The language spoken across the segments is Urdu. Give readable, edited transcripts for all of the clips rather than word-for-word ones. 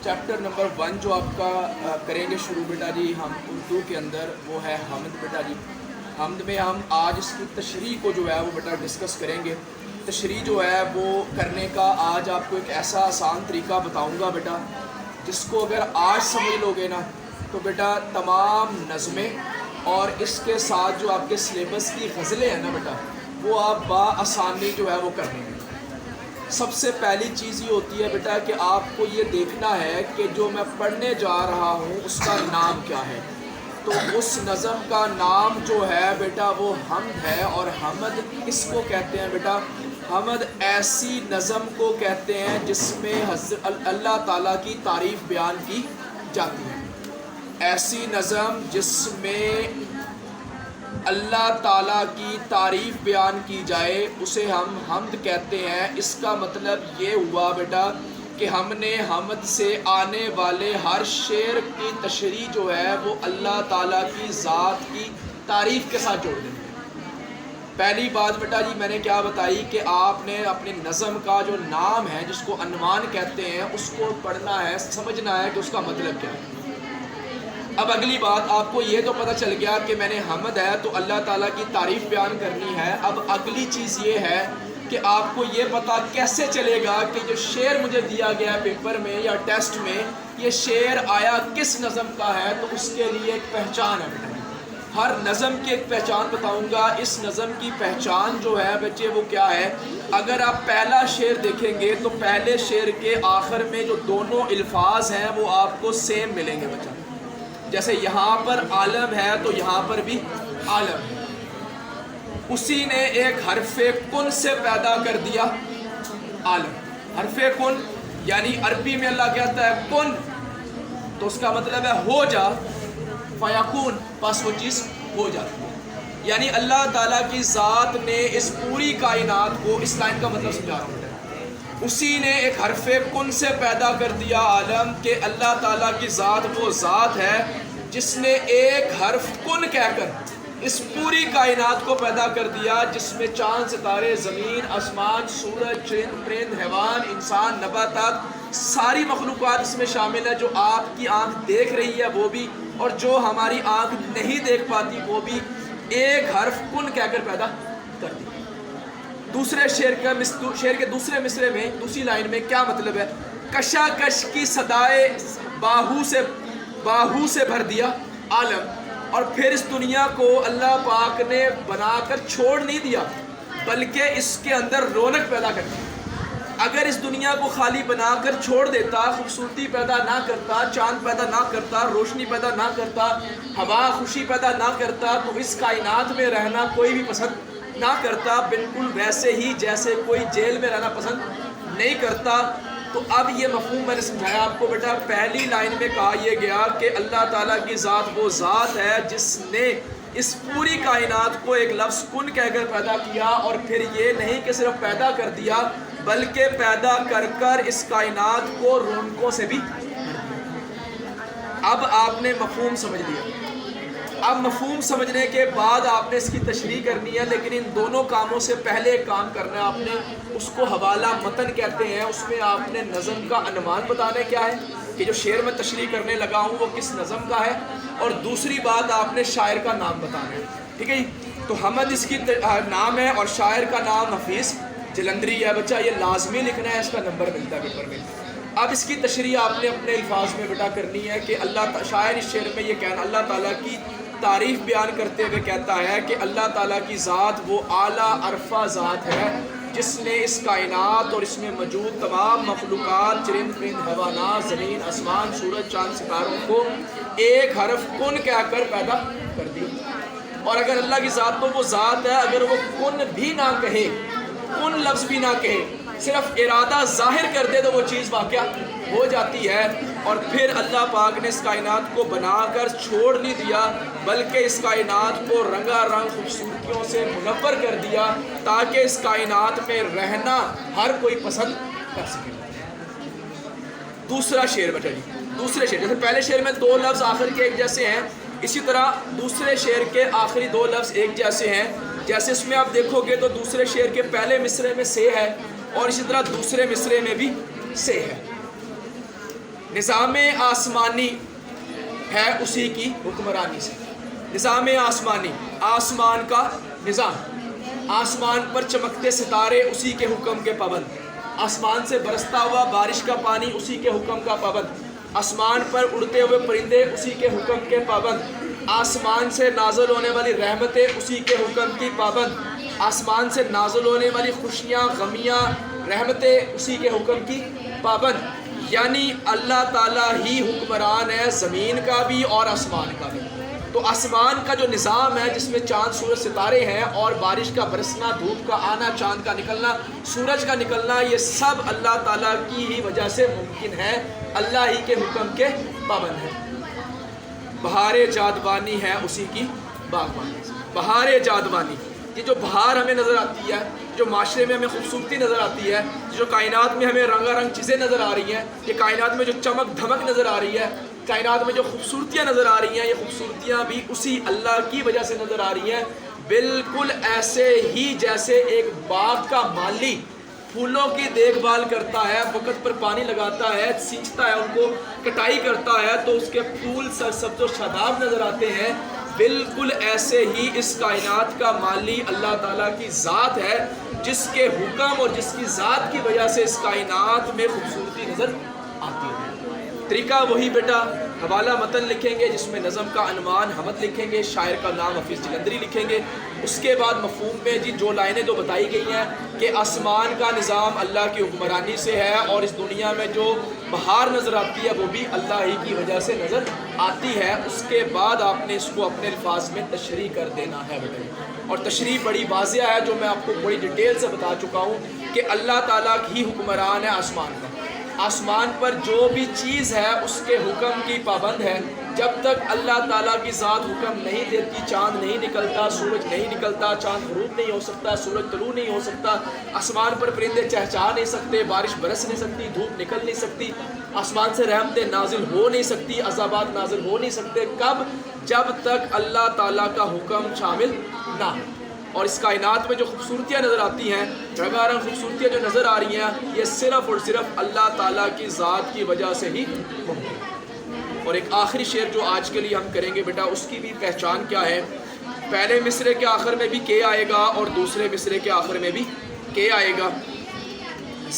چیپٹر نمبر 1 جو آپ کا کریں گے شروع بیٹا جی ہم اردو کے اندر وہ ہے حمد بیٹا جی. حمد میں ہم آج اس کی تشریح کو جو ہے وہ بیٹا ڈسکس کریں گے. تشریح جو ہے وہ کرنے کا آج آپ کو ایک ایسا آسان طریقہ بتاؤں گا بیٹا جس کو اگر آج سمجھ لو گے نا تو بیٹا تمام نظمیں اور اس کے ساتھ جو آپ کے سلیبس کی غزلیں ہیں نا بیٹا وہ آپ بآسانی جو ہے وہ کر لیں گے. سب سے پہلی چیز یہ ہوتی ہے بیٹا کہ آپ کو یہ دیکھنا ہے کہ جو میں پڑھنے جا رہا ہوں اس کا نام کیا ہے. تو اس نظم کا نام جو ہے بیٹا وہ حمد ہے. اور حمد کس کو کہتے ہیں بیٹا؟ حمد ایسی نظم کو کہتے ہیں جس میں اللہ تعالیٰ کی تعریف بیان کی جاتی ہے. ایسی نظم جس میں اللہ تعالیٰ کی تعریف بیان کی جائے اسے ہم حمد کہتے ہیں. اس کا مطلب یہ ہوا بیٹا کہ ہم نے حمد سے آنے والے ہر شعر کی تشریح جو ہے وہ اللہ تعالیٰ کی ذات کی تعریف کے ساتھ جوڑ دیں. پہلی بات بیٹا جی میں نے کیا بتائی کہ آپ نے اپنی نظم کا جو نام ہے جس کو عنوان کہتے ہیں اس کو پڑھنا ہے, سمجھنا ہے کہ اس کا مطلب کیا ہے. اب اگلی بات آپ کو یہ تو پتہ چل گیا کہ میں نے حمد ہے تو اللہ تعالیٰ کی تعریف بیان کرنی ہے. اب اگلی چیز یہ ہے کہ آپ کو یہ پتہ کیسے چلے گا کہ جو شعر مجھے دیا گیا ہے پیپر میں یا ٹیسٹ میں یہ شعر آیا کس نظم کا ہے. تو اس کے لیے ایک پہچان ہے بیٹا. ہر نظم کی ایک پہچان بتاؤں گا. اس نظم کی پہچان جو ہے بچے وہ کیا ہے؟ اگر آپ پہلا شعر دیکھیں گے تو پہلے شعر کے آخر میں جو دونوں الفاظ ہیں وہ آپ کو سیم ملیں گے بچہ. جیسے یہاں پر عالم ہے تو یہاں پر بھی عالم ہے. اسی نے ایک حرف کن سے پیدا کر دیا عالم. حرف کن یعنی عربی میں اللہ کہتا ہے کن تو اس کا مطلب ہے ہو جا, فیکون بس وہ چیز ہو جاتی ہے. یعنی اللہ تعالیٰ کی ذات نے اس پوری کائنات کو, اس لائن کا مطلب سمجھا رہا ہوں, اسی نے ایک حرف کن سے پیدا کر دیا عالم. کہ اللہ تعالیٰ کی ذات وہ ذات ہے جس نے ایک حرف کن کہہ کر اس پوری کائنات کو پیدا کر دیا جس میں چاند, ستارے, زمین, آسمان, سورج, چرند, پرند, حیوان, انسان, نباتات ساری مخلوقات اس میں شامل ہے. جو آپ کی آنکھ دیکھ رہی ہے وہ بھی اور جو ہماری آنکھ نہیں دیکھ پاتی وہ بھی ایک حرف کن کہہ کر پیدا کر دیا. دوسرے شعر کے دوسرے مصرے میں دوسری لائن میں کیا مطلب ہے؟ کشاکش کی صدائے باہو سے بھر دیا عالم. اور پھر اس دنیا کو اللہ پاک نے بنا کر چھوڑ نہیں دیا بلکہ اس کے اندر رونق پیدا کر دی. اگر اس دنیا کو خالی بنا کر چھوڑ دیتا, خوبصورتی پیدا نہ کرتا, چاند پیدا نہ کرتا, روشنی پیدا نہ کرتا, ہوا خوشی پیدا نہ کرتا تو اس کائنات میں رہنا کوئی بھی پسند نہ کرتا. بالکل ویسے ہی جیسے کوئی جیل میں رہنا پسند نہیں کرتا. تو اب یہ مفہوم میں نے سمجھایا آپ کو بیٹا. پہلی لائن میں کہا یہ گیا کہ اللہ تعالیٰ کی ذات وہ ذات ہے جس نے اس پوری کائنات کو ایک لفظ کن کہہ کر پیدا کیا. اور پھر یہ نہیں کہ صرف پیدا کر دیا بلکہ پیدا کر کر اس کائنات کو رونقوں سے بھی. اب آپ نے مفہوم سمجھ لیا. اب مفہوم سمجھنے کے بعد آپ نے اس کی تشریح کرنی ہے. لیکن ان دونوں کاموں سے پہلے ایک کام کرنا ہے آپ نے, اس کو حوالہ متن کہتے ہیں. اس میں آپ نے نظم کا عنوان بتانا کیا ہے کہ جو شعر میں تشریح کرنے لگا ہوں وہ کس نظم کا ہے. اور دوسری بات آپ نے شاعر کا نام بتانا ہے. ٹھیک ہے جی. تو حمد اس کی نام ہے اور شاعر کا نام حفیظ جلندری ہے بچہ. یہ لازمی لکھنا ہے, اس کا نمبر ملتا ہے پیپر میں. اب اس کی تشریح آپ نے اپنے الفاظ میں بیٹا کرنی ہے کہ شاعر اس شعر میں یہ کہنا اللہ تعالیٰ کی تعریف بیان کرتے ہوئے کہتا ہے کہ اللہ تعالیٰ کی ذات وہ اعلیٰ عرفہ ذات ہے جس نے اس کائنات اور اس میں موجود تمام مخلوقات, چرند, پرند, حیوانات, زمین, آسمان, سورج, چاند, ستاروں کو ایک حرف کن کہہ کر پیدا کر دی. اور اگر اللہ کی ذات تو وہ ذات ہے, اگر وہ کن بھی نہ کہے, کن لفظ بھی نہ کہے, صرف ارادہ ظاہر کر دے تو وہ چیز واقعہ ہو جاتی ہے. اور پھر اللہ پاک نے اس کائنات کو بنا کر چھوڑ نہیں دیا بلکہ اس کائنات کو رنگا رنگ خوبصورتیوں سے منور کر دیا تاکہ اس کائنات میں رہنا ہر کوئی پسند کر سکے. دوسرا شعر بچا جی. دوسرے شعر جیسے پہلے شعر میں دو لفظ آخر کے ایک جیسے ہیں, اسی طرح دوسرے شعر کے آخری دو لفظ ایک جیسے ہیں. جیسے اس میں آپ دیکھو گے تو دوسرے شعر کے پہلے مصرے میں سے ہے اور اسی طرح دوسرے مصرے میں بھی سے ہے. نظام آسمانی ہے اسی کی حکمرانی سے. نظام آسمانی، آسمان کا نظام، آسمان پر چمکتے ستارے اسی کے حکم کے پابند، آسمان سے برستا ہوا بارش کا پانی اسی کے حکم کا پابند، آسمان پر اڑتے ہوئے پرندے اسی کے حکم کے پابند، آسمان سے نازل ہونے والی رحمتیں اسی کے حکم کی پابند، آسمان سے نازل ہونے والی خوشیاں، غمیاں، رحمتیں اسی کے حکم کی پابند. یعنی اللہ تعالیٰ ہی حکمران ہے زمین کا بھی اور آسمان کا بھی. تو آسمان کا جو نظام ہے جس میں چاند سورج ستارے ہیں اور بارش کا برسنا، دھوپ کا آنا، چاند کا نکلنا، سورج کا نکلنا، یہ سب اللہ تعالیٰ کی ہی وجہ سے ممکن ہے، اللہ ہی کے حکم کے پابند ہے. بہار جادوانی ہے اسی کی باغبانی. بہار جادوانی، یہ جو بہار ہمیں نظر آتی ہے، جو معاشرے میں ہمیں خوبصورتی نظر آتی ہے، جو کائنات میں ہمیں رنگا رنگ چیزیں نظر آ رہی ہیں، یہ کائنات میں جو چمک دھمک نظر آ رہی ہے، کائنات میں جو خوبصورتیاں نظر آ رہی ہیں، یہ خوبصورتیاں بھی اسی اللہ کی وجہ سے نظر آ رہی ہیں. بالکل ایسے ہی جیسے ایک باغ کا مالی پھولوں کی دیکھ بھال کرتا ہے، وقت پر پانی لگاتا ہے، سینچتا ہے، ان کو کٹائی کرتا ہے تو اس کے پھول سرسبز و شاداب نظر آتے ہیں. بالکل ایسے ہی اس کائنات کا مالی اللہ تعالیٰ کی ذات ہے، جس کے حکم اور جس کی ذات کی وجہ سے اس کائنات میں خوبصورتی نظر آتی ہے. طریقہ وہی بیٹا، حوالہ متن لکھیں گے جس میں نظم کا عنوان حمد لکھیں گے، شاعر کا نام حفیظ جلندری لکھیں گے. اس کے بعد مفہوم میں جی جو لائنیں جو بتائی گئی ہیں کہ آسمان کا نظام اللہ کی حکمرانی سے ہے اور اس دنیا میں جو بہار نظر آتی ہے وہ بھی اللہ ہی کی وجہ سے نظر آتی ہے. اس کے بعد آپ نے اس کو اپنے الفاظ میں تشریح کر دینا ہے بیٹا. اور تشریح بڑی واضح ہے جو میں آپ کو بڑی ڈیٹیل سے بتا چکا ہوں کہ اللہ تعالیٰ ہی حکمران ہے آسمان کا. آسمان پر جو بھی چیز ہے اس کے حکم کی پابند ہے. جب تک اللہ تعالیٰ کی ذات حکم نہیں دیتی، چاند نہیں نکلتا، سورج نہیں نکلتا، چاند غروب نہیں ہو سکتا، سورج طلوع نہیں ہو سکتا، آسمان پر پرندے چہچہا نہیں سکتے، بارش برس نہیں سکتی، دھوپ نکل نہیں سکتی، آسمان سے رحمتیں نازل ہو نہیں سکتی، عذابات نازل ہو نہیں سکتے. کب؟ جب تک اللہ تعالیٰ کا حکم شامل نہ ہو. اور اس کائنات میں جو خوبصورتیاں نظر آتی ہیں، رنگا رنگ خوبصورتیاں جو نظر آ رہی ہیں، یہ صرف اور صرف اللہ تعالیٰ کی ذات کی وجہ سے ہی ممکن ہے. اور ایک آخری شعر جو آج کے لیے ہم کریں گے بیٹا، اس کی بھی پہچان کیا ہے. پہلے مصرے کے آخر میں بھی کے آئے گا اور دوسرے مصرے کے آخر میں بھی کے آئے گا.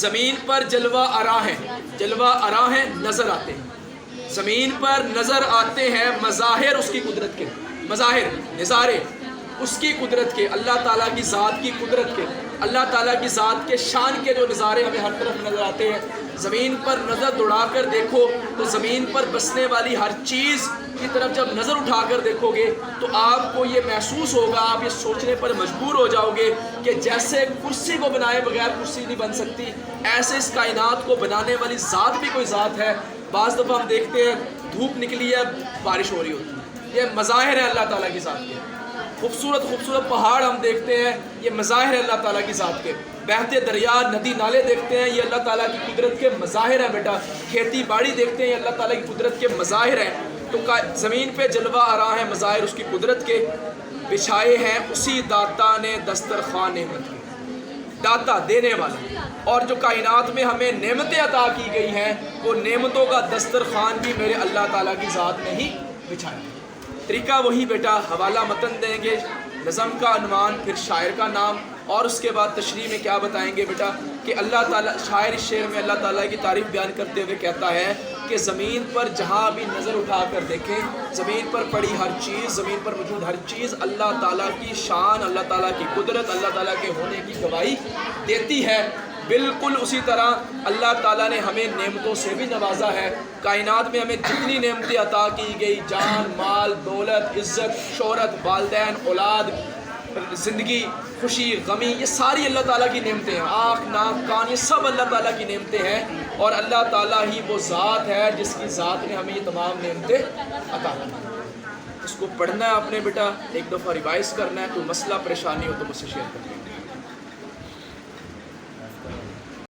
زمین پر جلوہ آرا ہیں، جلوہ آرا ہیں، نظر آتے ہیں. زمین پر نظر آتے ہیں مظاہر اس کی قدرت کے، مظاہر نظارے اس کی قدرت کے، اللہ تعالیٰ کی ذات کی قدرت کے، اللہ تعالیٰ کی ذات کے شان کے جو نظارے ہمیں ہر طرف نظر آتے ہیں. زمین پر نظر دوڑا کر دیکھو تو زمین پر بسنے والی ہر چیز کی طرف جب نظر اٹھا کر دیکھو گے تو آپ کو یہ محسوس ہوگا، آپ یہ سوچنے پر مجبور ہو جاؤ گے کہ جیسے کرسی کو بنائے بغیر کرسی نہیں بن سکتی، ایسے اس کائنات کو بنانے والی ذات بھی کوئی ذات ہے. بعض دفعہ ہم دیکھتے ہیں دھوپ نکلی ہے، بارش ہو رہی ہوتی ہے، یہ مظاہر ہے اللہ تعالیٰ کی ذات کے. خوبصورت خوبصورت پہاڑ ہم دیکھتے ہیں، یہ مظاہر ہے اللہ تعالیٰ کی ذات کے. بہتے دریا، ندی نالے دیکھتے ہیں، یہ اللہ تعالیٰ کی قدرت کے مظاہر ہیں بیٹا. کھیتی باڑی دیکھتے ہیں، یہ اللہ تعالیٰ کی قدرت کے مظاہر ہیں. تو زمین پہ جلوہ آرا ہیں مظاہر اس کی قدرت کے. بچھائے ہیں اسی داتا نے دسترخوان نعمت کے، داتا دینے والا. اور جو کائنات میں ہمیں نعمتیں عطا کی گئی ہیں وہ نعمتوں کا دسترخوان بھی میرے اللہ تعالیٰ کی ذات نے ہی بچھایا. طریقہ وہی بیٹا، حوالہ متن دیں گے، نظم کا عنوان، پھر شاعر کا نام، اور اس کے بعد تشریح میں کیا بتائیں گے بیٹا کہ اللہ تعالیٰ، شاعر اس شعر میں اللہ تعالیٰ کی تعریف بیان کرتے ہوئے کہتا ہے کہ زمین پر جہاں بھی نظر اٹھا کر دیکھیں، زمین پر پڑی ہر چیز، زمین پر موجود ہر چیز اللہ تعالیٰ کی شان، اللہ تعالیٰ کی قدرت، اللہ تعالیٰ کے ہونے کی گواہی دیتی ہے. بالکل اسی طرح اللہ تعالیٰ نے ہمیں نعمتوں سے بھی نوازا ہے. کائنات میں ہمیں جتنی نعمتیں عطا کی گئی، جان، مال، دولت، عزت، شہرت، والدین، اولاد، زندگی، خوشی، غمی، یہ ساری اللہ تعالیٰ کی نعمتیں ہیں. آنکھ، ناک، کان، یہ سب اللہ تعالیٰ کی نعمتیں ہیں. اور اللہ تعالیٰ ہی وہ ذات ہے جس کی ذات نے ہمیں یہ تمام نعمتیں عطا کی. اس کو پڑھنا ہے آپ نے بیٹا، ایک دفعہ ریوائز کرنا ہے. کوئی مسئلہ پریشانی ہو تو مجھ سے شیئر کریں.